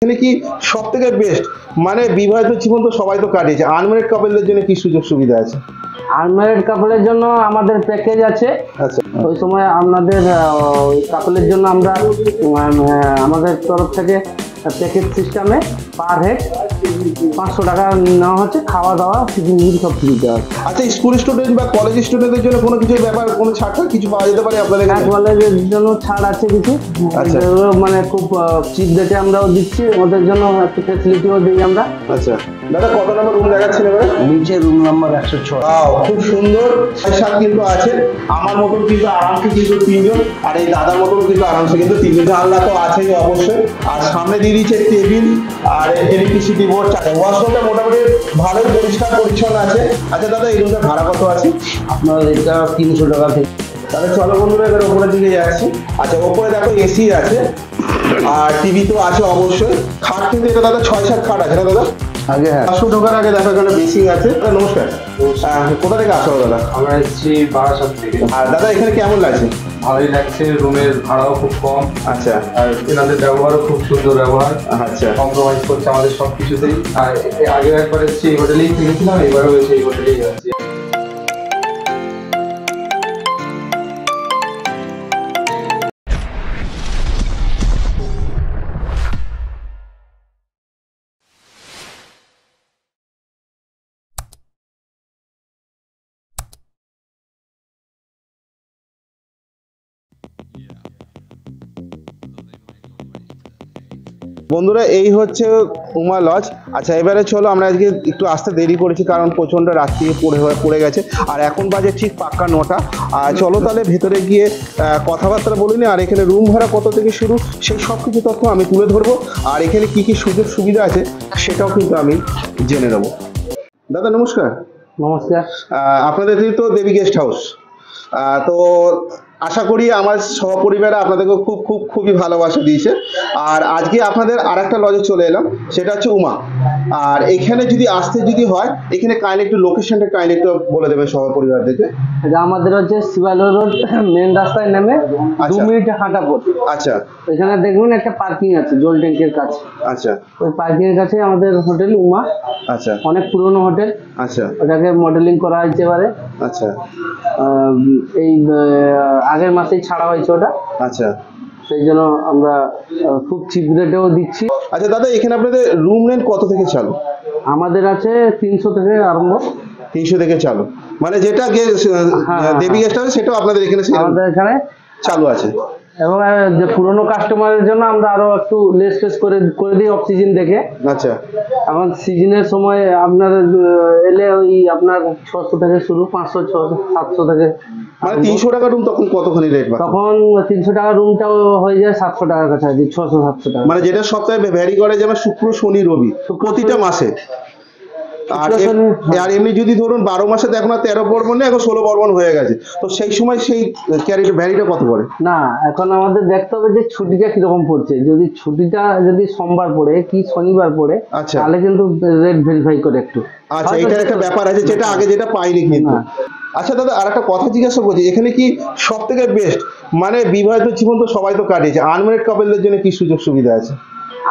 এখানে কি সবথেকে বেস্ট মানে বিবাহিত জীবন তো সবাই তো কাটিয়েছে, আনম্যারিড কাপলদের জন্য কি সুযোগ সুবিধা আছে? আনম্যারিড কাপলের জন্য আমাদের প্যাকেজ আছে। আচ্ছা, ওই সময় আপনাদের কাপলের জন্য আমরা আমাদের তরফ থেকে প্যাকেজ সিস্টেমে পার হেড 500 টাকা নেওয়া হচ্ছে, খাওয়া দাওয়া টিফিন সব ফ্রি দেওয়া। আচ্ছা, স্কুল স্টুডেন্ট বা কলেজ স্টুডেন্টদের জন্য কোনো কিছু ব্যাপার, কোনো ছাড় কিছু পাওয়া যেতে পারে আপনাদের কাছে? কলেজের জন্য ছাড় আছে কিছু, আচ্ছা, মানে খুব চিপ রেটে আমরাও দিচ্ছি, ওদের জন্য একটু ফ্যাসিলিটিও দিই আমরা। আচ্ছা দাদা, কত নম্বর রুম দেখাচ্ছেন এবারে? নিচে রুম নাম্বার 106। খুব সুন্দর সাত কিন্তু আছে, আমার মতন কিন্তু আরামসে কিন্তু তিনজন, আর এই দাদার মতন কিন্তু আরামসে কিন্তু তিনজন। জানলা তো আছেই অবশ্যই, আর সামনে দিয়ে দিচ্ছে টেবিল আর ইলেকট্রিসিটি বোর্ড। ওয়াশরুমটা মোটামুটি ভালোই পরিষ্কার পরিচ্ছন্ন আছে। আচ্ছা দাদা, এই রুমটা ভাড়া কত আছে? আপনার এটা 300 টাকা থেকে। তাহলে চলো বন্ধুরা, এবার ওপরের দিকে যাচ্ছি। আচ্ছা, ওপরে দেখো এসি আছে আর টিভি তো আছে অবশ্যই। খাট কিন্তু এটা দাদা 6-7 খাট আছে না দাদা? আগে হ্যাঁ, পাঁচশো ঢোকার আগে দেখো এখানে বেসিং আছে। দাদা নমস্কার, কোথা থেকে আসো দাদা? আমরা এসেছি বারাসাত থেকে। আর দাদা এখানে কেমন লাগছে? ভালোই লাগছে, রুমের ভাড়াও খুব কম। আচ্ছা, আর এনাদের ব্যবহারও খুব সুন্দর ব্যবহার, আচ্ছা কম্প্রোমাইজ করছে আমাদের সব কিছুতেই। আর আগে একবার এসেছি এই হোটেলেই থেকেছিলাম, এবারও এসে এই হোটেলেই আছি। বন্ধুরা, এই হচ্ছে উমা লজ। আচ্ছা, এবারে চলো, আমরা আজকে একটু আসতে দেরি করেছি কারণ প্রচণ্ড রাত্রি পড়ে গেছে, আর এখন বাজে ঠিক পাক্কা 9টা। আর চলো তাহলে ভেতরে গিয়ে কথাবার্তা বলিনি, আর এখানে রুম ভাড়া কত থেকে শুরু সেই সব কিছু তথ্য আমি তুলে ধরবো, আর এখানে কি কি সুযোগ সুবিধা আছে সেটাও কিন্তু আমি জেনে নেবো। দাদা নমস্কার। নমস্কার। আপনাদের তো দেবী গেস্ট হাউস, তো আশা করি আমার সহপরিবার আপনাদেরকে খুবই ভালোবাসা দিয়েছে। আর আজকে আপনাদের আর একটা লজে চলে এলাম, সেটা হচ্ছে উমা। আর এখানে যদি আসতে হয়, এখানে কাইন্ডলি একটু লোকেশনটা কাইন্ডলি একটু বলে দেবে সহপরিবারদেরকে। এটা আমাদের হচ্ছে শিবালয় রোড মেন রাস্তায় নেমে 2 মিনিট হাঁটা পথ। আচ্ছা, এখানে দেখবেন একটা পার্কিং আছে জল ট্যাঙ্কের কাছে। আচ্ছা, ওই পার্কিং এর কাছে আমাদের হোটেল উমা। আচ্ছা, অনেক পুরনো হোটেল। আচ্ছা, ওটাকে মডেলিং করা হয়েছে এবারে। আচ্ছা, এই আগের মাসেই ছাড়া হয়েছে ওটা, আচ্ছা, সেই জন্য আমরা খুব চিপ রেটেও দিচ্ছি। আচ্ছা দাদা, এখানে আপনাদের রুম রেন্ট কত থেকে চালু? আমাদের আছে 300 থেকে আরম্ভ। 300 থেকে চালু, মানে যেটা দেবী গেস্ট হাউস সেটাও আপনাদের এখানে আমাদের এখানে চালু আছে। এবং যে পুরনো কাস্টমারের জন্য আমরা আরো একটু লেস করে দিই অফ সিজন দেখে। আচ্ছা, এখন সিজনের সময় আপনার এলে ওই আপনার 600 থেকে শুরু, 500, 600, 700 থেকে। মানে 300 টাকা রুম তখন কতখানি রেট? তখন 300 টাকা রুমটাও হয়ে যায় 700 টাকার কাছাকাছি, 600-700 টাকা। মানে যেটা সপ্তাহে ভ্যারি করে, যেমন শুক্র শনি রবি প্রতিটা মাসে। আর এমনি যদি ধরুন 12 মাসে দেখো না 13 পর্বণ না, এখন 16 পর্বণ হয়ে গেছে, তো সেই সময় সেই ভ্যারিটা কত পড়ে? না, এখন আমাদের দেখতে হবে যে ছুটিটা কিরকম পড়ছে। যদি ছুটিটা সোমবার পড়ে কি শনিবার পড়ে, আচ্ছা, তাহলে কিন্তু রেট ভেরিফাই করে একটু। আচ্ছা, এটা একটা ব্যাপার আছে যেটা যেটা পাইনি কিন্তু। আচ্ছা দাদা, আর একটা কথা জিজ্ঞাসা করছি, এখানে কি সব থেকে বেস্ট মানে বিবাহিত জীবন তো সবাই তো কাটিয়েছে, আনম্যারিড কাপলদের জন্য কি সুযোগ সুবিধা আছে?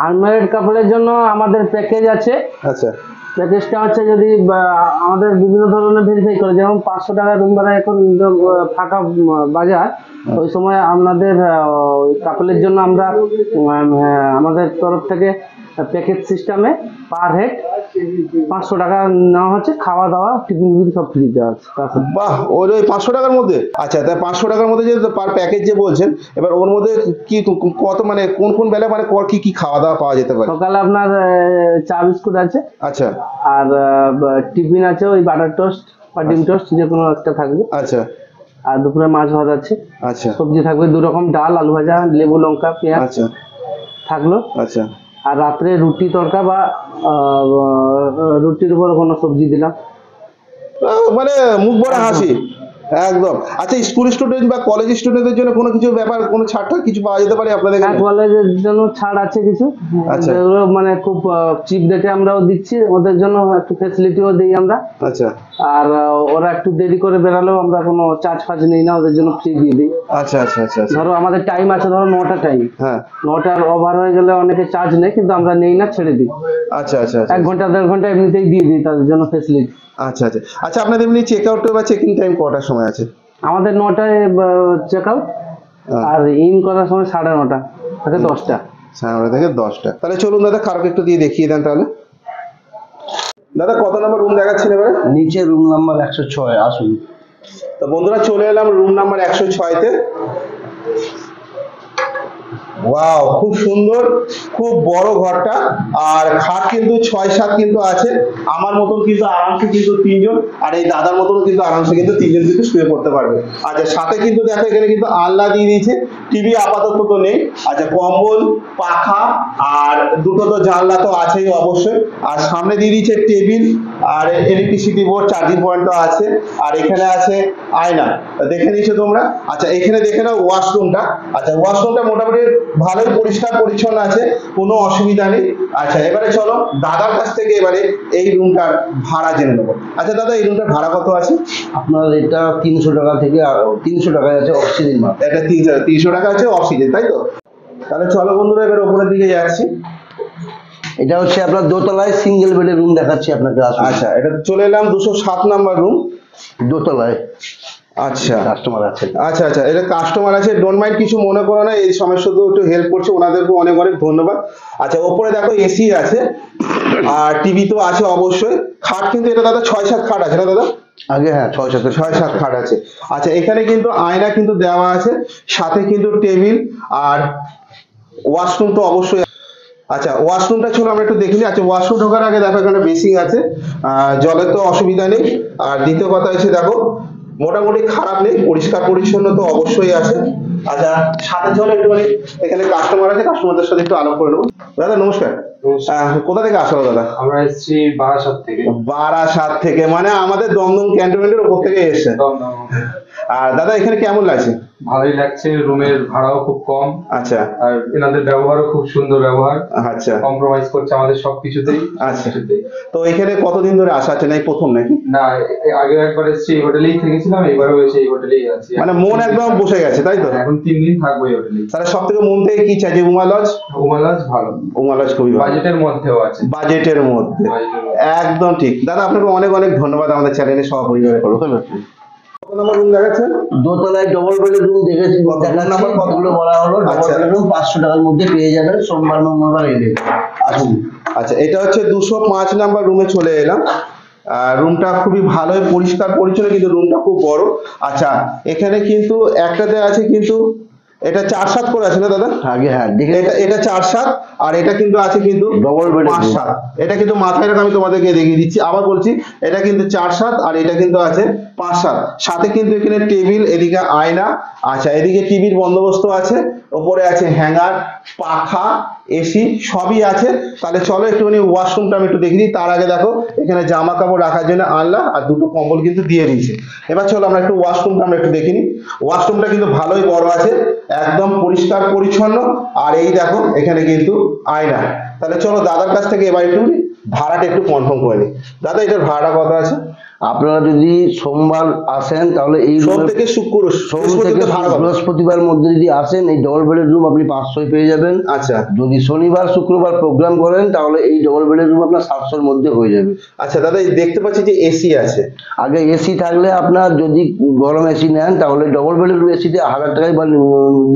আনম্যারিড কাপলের জন্য আমাদের প্যাকেজ আছে। আচ্ছা, প্যাকেজটা হচ্ছে যদি আমাদের বিভিন্ন ধরনের ভেরিফাই করে, যেমন 500 টাকা রুম ভাড়া এখন ফাঁকা বাজার, ওই সময় আপনাদের কাপলের জন্য আমরা আমাদের তরফ থেকে প্যাকেজ সিস্টেমে পার হেড 500 টাকা নেওয়া হচ্ছে, খাওয়া দাওয়া টিফিন সব ফ্রি দেওয়া হচ্ছে। বাহ, ওই 500 টাকার মধ্যে? আচ্ছা, তাই 500 টাকার মধ্যে যে পার প্যাকেজ যে বলছেন, এবার ওর মধ্যে কি কত মানে কোন বেলা মানে কি খাওয়া দাওয়া পাওয়া যেতে পারে? সকালে আপনার চা বিস্কুট আছে। আচ্ছা, আর টিফিন আছে ওই বাটার টোস্ট বা ডিম টোস্ট, যে কোনো একটা থাকবে। আচ্ছা, আর দুপুরে মাছ ভাত আছে। আচ্ছা, সবজি থাকবে 2 রকম, ডাল, আলু ভাজা, লেবু, লঙ্কা, পেঁয়াজ। আচ্ছা, থাকলো। আচ্ছা, আর রাত্রে রুটি তড়কা বা রুটির উপর কোনো সবজি দিলাম। মানে মুখ ভরা হাসি। একদম। আচ্ছা, স্কুল স্টুডেন্ট বা কলেজ স্টুডেন্টদের জন্য কোনো কিছু ব্যাপার, কোনো ছাড় কিছু পাওয়া যেতে পারে আপনাদের হ্যাঁ, এখানে? কলেজের জন্য ছাড় আছে কিছু, আচ্ছা। যেগুলো মানে খুব চিপ রেটে আমরাও দিচ্ছি, ওদের জন্য একটু ফেসিলিটিও দিই আমরা। আচ্ছা আর ওরা একটু দেরি করে বেরালেও আমরা কোনো চার্জ ফার্জ নিই না, ওদের জন্য ফ্রি দিয়ে দিই। আচ্ছা আচ্ছা আচ্ছা আচ্ছা। ধরো আমাদের টাইম আছে, ধরো 9টা টাইম, হ্যাঁ 9টার ওভার হয়ে গেলে অনেকে চার্জ নেই, কিন্তু আমরা নেই না, ছেড়ে দিই। আচ্ছা আচ্ছা আচ্ছা 1 ঘন্টা 1.5 ঘন্টা এমনিতেই দিয়ে দিই তাদের জন্য ফেসিলিটি। আচ্ছা আচ্ছা আচ্ছা। আপনাদের এমনি চেক আউট বা চেকিং টাইম কটার সময় আছে? আমাদের 9টায় চেক আউট, হ্যাঁ। আর ইন করার সময় 9:30 থেকে 10টা। 9:30 থেকে 10টা। তাহলে চলুন দাদা, কারোকে একটু দিয়ে দেখিয়ে দেন তাহলে। দাদা কত নম্বর রুম দেখাচ্ছেন এবারে? নিচে রুম নাম্বার 106, আসুন। তো বন্ধুরা চলে এলাম রুম নাম্বার 106-তে। ওয়াও, খুব সুন্দর, খুব বড় ঘরটা। আর খাট কিন্তু 6-7 কিন্তু আছে। আমার মতন কিন্তু আরামসে কিন্তু 3জন, আর এই দাদার মতন কিন্তু আরামসে কিন্তু 3জন কিন্তু শুয়ে পড়তে পারবে। আচ্ছা, সাথে কিন্তু দেখো এখানে কিন্তু আলনা দিয়ে দিয়েছে। টিভি আপাতত তো নেই। আচ্ছা, কম্বল, পাখা, আর দুটো তো জানলা তো আছেই অবশ্যই। আর সামনে দিয়ে দিয়েছে টেবিল, আর ইলেকট্রিসিটি বোর্ড, চার্জিং পয়েন্টও আছে। আর এখানে আছে আয়না, দেখে নিয়েছো তোমরা। আচ্ছা, এখানে দেখে নাও ওয়াশরুমটা। আচ্ছা, ওয়াশরুমটা মোটামুটি ভালোই পরিষ্কার পরিচ্ছন্ন আছে, কোনো অসুবিধা নেই। আচ্ছা, এবারে চলো দাদার কাছ থেকে এবারে এই রুমটার ভাড়া জেনে নেবো। আচ্ছা দাদা, এই রুমটার ভাড়া কত আছে? আপনার এটা 300 টাকা থেকে 300 টাকায় আছে অক্সিজেন মাত্র। এটা 300 টাকা আছে অক্সিজেন, তাই তো? তাহলে চলো বন্ধুরা, এবার উপরের দিকে যাচ্ছি। এটা হচ্ছে আপনার দোতলায় সিঙ্গেল বেডের রুম দেখাচ্ছি আপনাকে, আসুন। আচ্ছা, এটা চলে এলাম 207 নাম্বার রুম। দোতলায় আচ্ছা কাস্টমার আছে। আচ্ছা আচ্ছা, এটা কাস্টমার আছে, ডোন্ট মাইন্ড, কিছু মনে করো না, এই সময় শুধু একটু হেল্প করছে, ওনাদেরকে অনেক অনেক ধন্যবাদ। আচ্ছা, ওপরে দেখো এসি আছে, আর টিভি তো আছে অবশ্যই। খাট কিন্তু এটা দাদা 6-7 খাট আছে না দাদা? আগে হ্যাঁ 6-7 খাট আছে। আচ্ছা, এখানে কিন্তু আয়না কিন্তু দেওয়া আছে, সাথে কিন্তু টেবিল, আর ওয়াশরুম তো অবশ্যই। আচ্ছা, ওয়াশরুমটা চলো আমরা একটু দেখিনি। আচ্ছা, ওয়াশরুম ঢোকার আগে দেখো এখানে বেসিং আছে, জলের তো অসুবিধা নেই। আর দ্বিতীয় কথা হচ্ছে দেখো মোটামুটি খারাপ নেই, পরিষ্কার পরিচ্ছন্ন তো অবশ্যই আছে। আচ্ছা, সাথে চলো একটুখানি, এখানে কাস্টমার আছে, কাস্টমারদের সাথে একটু আলাপ করে নেবো। দাদা নমস্কার। কোথা থেকে আসলো দাদা? আমরা এসেছি বারাসাত থেকে। বারাসাত থেকে, মানে আমাদের দমদম ক্যান্টনমেন্টের উপর থেকে এসেছে। দমদম। আর দাদা এখানে কেমন লাগছে? ভালোই লাগছে, রুমের ভাড়াও খুব কম, আচ্ছা আর এনাদের ব্যবহারও খুব সুন্দর ব্যবহার, আচ্ছা কম্প্রোমাইজ করছে আমাদের সবকিছুতেই। আচ্ছা। তো এখানে কতদিন ধরে আসা আছে, নাই প্রথম নাকি? না, আগে একবার এসেছি, এই হোটেলেই থেকেছিলাম, এবারও এসে এই হোটেলেই আছি। মানে মন একদম বসে গেছে, তাই তো? এখন 3 দিন থাকবো এই হোটেলেই। তাহলে সব থেকে মন থেকে কি চাই, যে উমা লজ? উমালাজ ভালো, উমা লজ খুবই ভালো, বাজেটের মধ্যেও আছে। বাজেটের মধ্যে, বাজেটের মধ্যে। একদম ঠিক। দাদা আপনাকে অনেক অনেক ধন্যবাদ আমাদের চ্যানেলে সহপরিবারে। কত নম্বর রুম দেখাচ্ছেন? দোতলায় ডবল বেডের রুম দেখেছি, নাম্বার কত? কতগুলো বলা হলো। ডবল আচ্ছা। বেডের রুম 500 টাকার মধ্যে পেয়ে যাবেন, সোমবার মঙ্গলবার এলে। আসুন। আচ্ছা, এটা হচ্ছে 205 নাম্বার রুমে চলে এলাম। রুমটা খুবই ভালোই পরিষ্কার পরিচ্ছন্ন, কিন্তু রুমটা খুব বড়। আচ্ছা, এখানে কিন্তু একটাতে আছে, কিন্তু এটা 4-7 করে আছে না দাদা? আগে হ্যাঁ দেখে এটা এটা 4-7, আর এটা কিন্তু আছে কিন্তু Double bed এর 5-7। এটা কিন্তু মাথায় রাখা, আমি তোমাদেরকে দেখিয়ে দিচ্ছি, আবার বলছি, এটা কিন্তু 4-7, আর এটা কিন্তু আছে 5-7। সাথে কিন্তু এখানে টেবিল, এদিকে আয়না। আচ্ছা, এদিকে টিভির বন্দোবস্ত আছে, ওপরে আছে হ্যাঙ্গার, পাখা, এসি সবই আছে। তাহলে চলো একটুখানি ওয়াশরুমটা আমি একটু দেখিয়ে দিই। তার আগে দেখো এখানে জামা কাপড় রাখার জন্য আনলা, আর দুটো কম্বল কিন্তু দিয়ে দিয়েছে। এবার চলো আমরা একটু ওয়াশরুমটা আমরা একটু দেখিনি। ওয়াশরুমটা কিন্তু ভালোই বড় আছে, একদম পরিষ্কার পরিচ্ছন্ন। আর এই দেখো এখানে কিন্তু আয়না। তাহলে চলো দাদার কাছ থেকে এবার একটু ভাড়াটা একটু কনফার্ম করে নিই। দাদা, এটার ভাড়া কত আছে? আপনারা যদি সোমবার আসেন তাহলে এই সোম থেকে শুক্র, বৃহস্পতিবার ভাড়া কত? বৃহস্পতিবার মধ্যে যদি আসেন, এই ডবল বেডের রুম আপনি 500 পেয়ে যাবেন। আচ্ছা যদি শনিবার শুক্রবার প্রোগ্রাম করেন তাহলে এই ডবল বেডের রুম আপনার 700-র মধ্যে হয়ে যাবে। আচ্ছা দাদা, এই দেখতে পাচ্ছি যে এসি আছে। আগে এসি থাকলে আপনার, যদি গরম এসি নেন তাহলে ডবল বেডের এসিতে 1000 টাকায়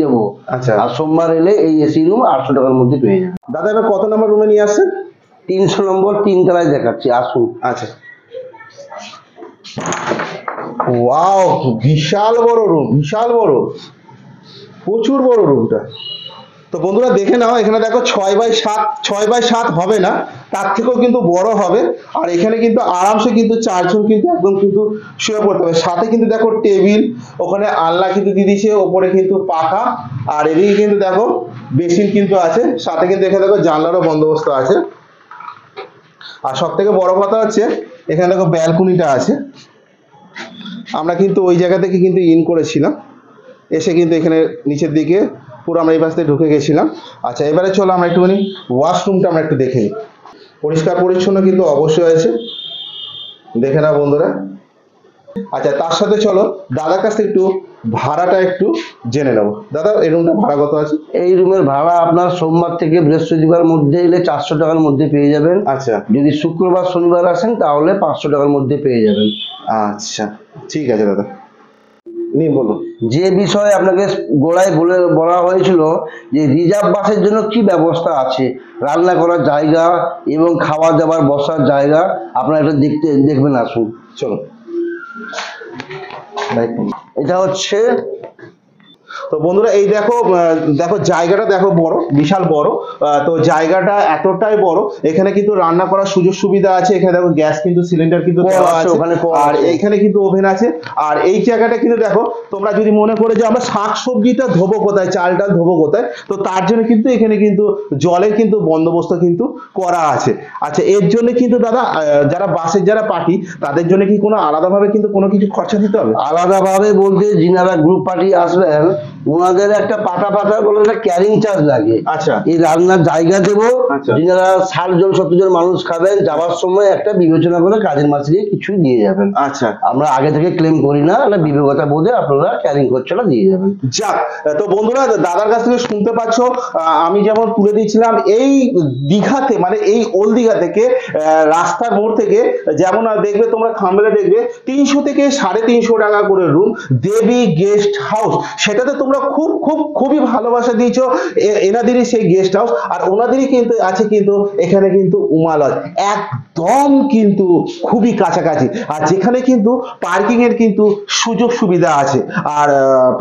দেবো। আচ্ছা আর সোমবার এলে এই এসি রুম 800 টাকার মধ্যে পেয়ে যাবেন। দাদা, এবার কত নম্বর রুমে নিয়ে আসছেন? 300 নম্বর, 3 তলায় দেখাচ্ছি, আসুন। আচ্ছা, ওয়াও, বিশাল বড় রুম, বিশাল বড়, প্রচুর বড় রুমটা। তো বন্ধুরা দেখে নাও, এখানে দেখো 6x7 হবে না, তার থেকেও কিন্তু বড় হবে। আর এখানে কিন্তু আরামসে কিন্তু 4 জন কিন্তু একদম কিন্তু শুয়ে পড়তে হবে। সাথে কিন্তু দেখো টেবিল, ওখানে আলনা কিন্তু দিয়ে দিয়েছে, ওপরে কিন্তু পাখা, আর এদিকে কিন্তু দেখো বেসিন কিন্তু আছে। সাথে কিন্তু এখানে দেখো জানলারও বন্দোবস্ত আছে। আর সব থেকে বড় কথা হচ্ছে এখানে দেখো ব্যালকনিটা আছে। আমরা কিন্তু ওই জায়গা থেকে কিন্তু ইন করেছিলাম, এসে কিন্তু এখানে নিচের দিকে পুরো আমরা এই পাশ থেকে ঢুকে গেছিলাম। আচ্ছা এবারে চলো আমরা একটুখানি ওয়াশরুমটা আমরা একটু দেখে নিই। পরিষ্কার পরিচ্ছন্ন কিন্তু অবশ্যই আছে, দেখে নাও বন্ধুরা। আচ্ছা তার সাথে চলো দাদার কাছ থেকে একটু ভাড়াটা একটু জেনে নেবো। দাদা এই রুমটা ভাড়া কত আছে? এই রুমের ভাড়া আপনার সোমবার থেকে বৃহস্পতিবার মধ্যে এলে 400 টাকার মধ্যে পেয়ে যাবেন। আচ্ছা যদি শুক্রবার শনিবার আসেন তাহলে 500 টাকার মধ্যে পেয়ে যাবেন। আচ্ছা ঠিক আছে দাদা, নিন বলুন। যে বিষয়ে আপনাকে গোড়ায় বলা হয়েছিল যে রিজার্ভ বাসের জন্য কি ব্যবস্থা আছে, রান্না করার জায়গা এবং খাওয়া দাওয়ার বসার জায়গা, আপনারা এটা দেখবেন, আসুন। চলো এটা হচ্ছে তো বন্ধুরা এই দেখো দেখো জায়গাটা দেখো বড়, বিশাল বড়। তো জায়গাটা এতটাই বড়, এখানে কিন্তু রান্না করার সুযোগ সুবিধা আছে। এখানে দেখো গ্যাস কিন্তু সিলিন্ডার কিন্তু দেওয়া আছে, আর এখানে কিন্তু ওভেন আছে। আর এই জায়গাটা কিন্তু দেখো তোমরা যদি মনে করে যে আমরা শাক সবজিটা ধোবো কোথায়, চাল ডাল ধোবো কোথায়, তো তার জন্য কিন্তু এখানে কিন্তু জলের কিন্তু বন্দোবস্ত কিন্তু করা আছে। আচ্ছা এর জন্য কিন্তু দাদা যারা বাসের যারা পার্টি তাদের জন্য কি কোনো আলাদাভাবে কিন্তু কোনো কিছু খরচা দিতে হবে? আলাদাভাবে বলতে যিনারা গ্রুপ পার্টি আসবেন ওনাদের একটা পাটা বলে একটা ক্যারিং চার্জ লাগে। আচ্ছা এই রান্নার জায়গা দেবো, আচ্ছা। যিনারা 60 জন 70 জন মানুষ খাবেন, যাওয়ার সময় একটা বিবেচনা করে কাজের মাসে কিছু দিয়ে যাবেন। আচ্ছা আমরা আগে থেকে ক্লেম করি না, একটা বিবেকতা বোধে আপনারা ক্যারিং খরচাটা দিয়ে যাবেন। যাক, তো বন্ধুরা দাদার কাছ থেকে শুনতে পাচ্ছ, আমি যেমন তুলে দিয়েছিলাম এই দীঘাতে মানে এই ওল্ড দীঘা থেকে রাস্তার মোড় থেকে যেমন দেখবে তোমরা থাম্বনেলে দেখবে 300 থেকে 350 টাকা করে রুম, দেবী গেস্ট হাউস। সেটাতে তোমরা খুবই ভালোবাসা দিয়েছো এনাদেরই সেই গেস্ট হাউস। আর ওনাদেরই কিন্তু আছে কিন্তু এখানে কিন্তু উমা লজ, একদম কিন্তু খুবই কাছাকাছি। আর যেখানে কিন্তু পার্কিং এর কিন্তু সুযোগ সুবিধা আছে। আর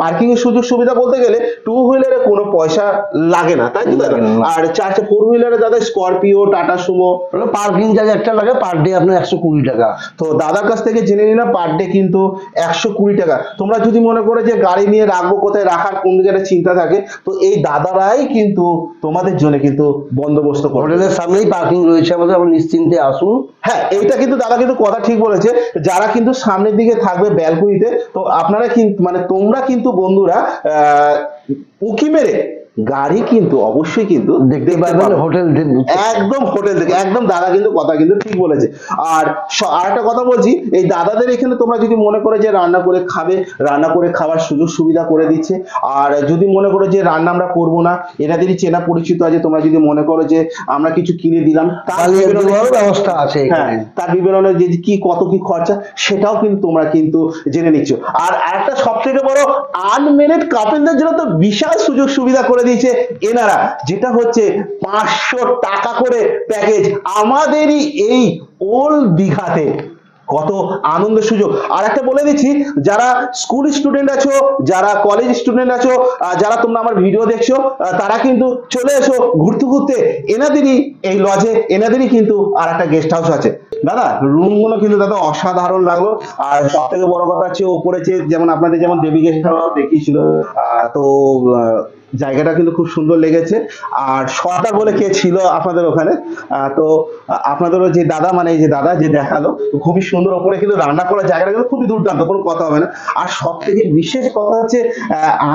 পার্কিং এর সুযোগ সুবিধা বলতে গেলে 2 হুইলারে কোনো পয়সা লাগে না, তাই তো দাদা? আর 4 হুইলারে দাদা Scorpio, tata Sumo parking charge একটা লাগে, পার ডে আপনার 120 টাকা। তো দাদার কাছ থেকে জেনে নিলাম পার ডে কিন্তু 120 টাকা। তোমরা যদি মনে করো যে গাড়ি নিয়ে রাখবো কোথায় রাখার কোন জায়গায় চিন্তা থাকে, তো এই দাদারাই কিন্তু তোমাদের জন্য কিন্তু বন্দোবস্ত করে। হোটেলের সামনেই পার্কিং রয়েছে আমাদের, আপনি নিশ্চিন্তে আসুন। হ্যাঁ এইটা কিন্তু দাদা কিন্তু কথা ঠিক বলেছে, যারা কিন্তু সামনের দিকে থাকবে ব্যালকনিতে, তো আপনারা কিন্তু মানে তোমরা কিন্তু বন্ধুরা উঁকি মেরে গাড়ি কিন্তু অবশ্যই কিন্তু দেখতে পাবেন হোটেল, একদম হোটেল থেকে একদম। দাদা কিন্তু কথা কিন্তু ঠিক বলেছে। আর আরেকটা কথা বলছি, এই দাদাদের এখানে তোমরা যদি মনে করো যে রান্না করে খাবে, রান্না করে খাওয়ার সুযোগ সুবিধা করে দিচ্ছে। আর যদি মনে করো যে রান্না আমরা করবো না, এনাদেরই চেনা পরিচিত আছে, তোমরা যদি মনে করো যে আমরা কিছু কিনে দিলাম, তার ব্যবস্থা আছে। হ্যাঁ তার বিবরণে যে কি কত কি খরচা সেটাও কিন্তু তোমরা কিন্তু জেনে নিচ্ছ। আর একটা সব থেকে বড় আনমেরিড কাপলদের জন্য তো বিশাল সুযোগ সুবিধা করে দিয়েছে এনারা, যেটা হচ্ছে 500 টাকা করে প্যাকেজ আমাদেরই এই ওল্ড দীঘাতে। কত আনন্দ সুযোগ। আর একটা বলে দিচ্ছি, যারা স্কুল স্টুডেন্ট আছো, যারা কলেজ স্টুডেন্ট আছো, যারা তোমরা আমার ভিডিও দেখছো, তারা কিন্তু চলে এসো ঘুরতে এনাদেরই এই লজে, এনাদেরই কিন্তু আর একটা গেস্ট হাউস আছে। দাদা রুমগুলো কিন্তু দাদা অসাধারণ লাগলো। আর সব থেকে বড় কথা হচ্ছে ওপরে যেমন আপনাদের যেমন দেবী গেস্ট হাউস দেখিয়েছিল, তো জায়গাটা কিন্তু খুব সুন্দর লেগেছে। আর সর্দার বলে কে ছিল আপনাদের ওখানে, তো আপনাদেরও যে দাদা মানে এই যে দাদা যে দেখালো খুবই সুন্দর। ওপরে কিন্তু রান্না করার জায়গাটা কিন্তু খুবই দুর্দান্ত, কোনো কথা হবে না। আর সব থেকে বিশেষ কথা হচ্ছে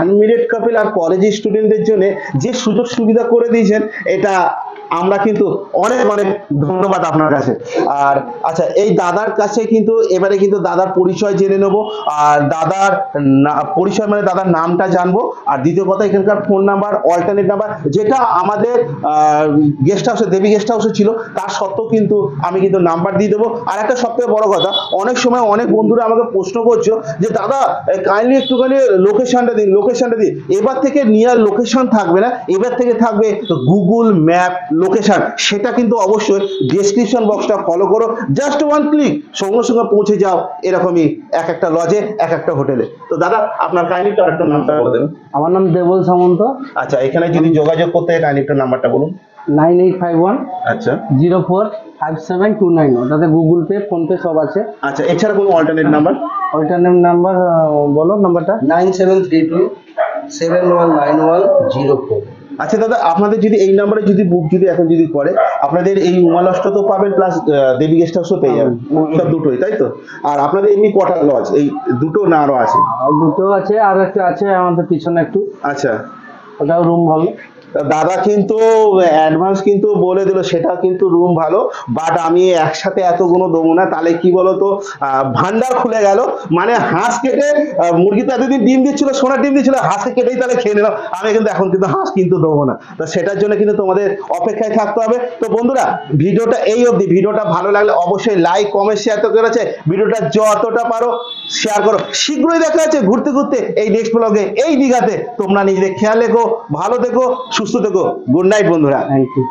আনমেরিড কাপল আর কলেজ স্টুডেন্টদের জন্য যে সুযোগ সুবিধা করে দিয়েছেন, এটা আমরা কিন্তু অনেক ধন্যবাদ আপনার কাছে। আর আচ্ছা এই দাদার কাছে কিন্তু এবারে কিন্তু দাদার পরিচয় জেনে নেবো। আর দাদার পরিচয় মানে দাদার নামটা জানবো। আর দ্বিতীয় কথা এখানকার ফোন নাম্বার, অল্টারনেট নাম্বার, যেটা আমাদের গেস্ট হাউসে দেবী গেস্ট হাউসে ছিল তার সত্ত্বেও কিন্তু আমি কিন্তু নাম্বার দিয়ে দেবো। আর একটা সবথেকে বড় কথা, অনেক সময় অনেক বন্ধুরা আমাকে প্রশ্ন করছো যে দাদা কাইন্ডলি একটুখানি লোকেশনটা দিন। এবার থেকে নিয়ার লোকেশন থাকবে না, এবার থেকে থাকবে গুগল ম্যাপ লোকেশন। সেটা কিন্তু অবশ্যই ডেসক্রিপশন বক্সটা ফলো করো, জাস্ট 1 ক্লিক সঙ্গে পৌঁছে যাও এরকমই এক একটা লজে, এক একটা হোটেলে। তো দাদা আপনার কাইন্ডলি একটা নামটা বলে দেবেন। আমার নাম দেবল সামন্ত। আচ্ছা এখানে যদি যোগাযোগ করতে হয় কাইন্ডলি একটা নাম্বারটা বলুন। 9851 আচ্ছা 045729, ওটাতে গুগল পে, ফোন পে সব আছে। আচ্ছা এছাড়া কোনো অল্টারনেট নাম্বার? অল্টারনেট নাম্বার বলো নাম্বারটা। 9732 719104। আচ্ছা দাদা, আপনাদের যদি এই নাম্বারে যদি বুক যদি এখন যদি করে, আপনাদের এই উমা লজটা তো পাবেন, প্লাস দেবী গেস্ট হাউসও পেয়ে যাবেন, সব দুটোই, তাই তো? আর আপনাদের এমনি কটা লজ, এই দুটো না আরো আছে? আর দুটো আছে, আর একটা আছে আমাদের পিছনে একটু, আচ্ছা, ওটাও রুম ভালো। দাদা কিন্তু অ্যাডভান্স কিন্তু বলে দিল সেটা কিন্তু রুম ভালো, বাট আমি একসাথে এতগুলো দেবো না, তাহলে কি বলতো ভান্ডার খুলে গেল, মানে হাঁস কেটে মুরগি তো এতদিন ডিম দিচ্ছিল, সোনার ডিম দিচ্ছিল, হাঁসে কেটেই তাহলে খেয়ে নিলাম, আমি কিন্তু এখন কিন্তু হাঁস কিন্তু দেবো না, তো সেটার জন্য কিন্তু তোমাদের অপেক্ষায় থাকতে হবে। তো বন্ধুরা, ভিডিওটা এই অবধি, ভিডিওটা ভালো লাগলে অবশ্যই লাইক কমেন্ট শেয়ার তো করেছে, ভিডিওটা যতটা পারো শেয়ার করো। শীঘ্রই দেখা যাচ্ছে ঘুরতে ঘুরতে এই নেক্সট ব্লগে এই দীঘাতে। তোমরা নিজেদের খেয়াল রেখো, ভালো থেকো, সুস্থ থেকো। গুড নাইট বন্ধুরা। Thank you.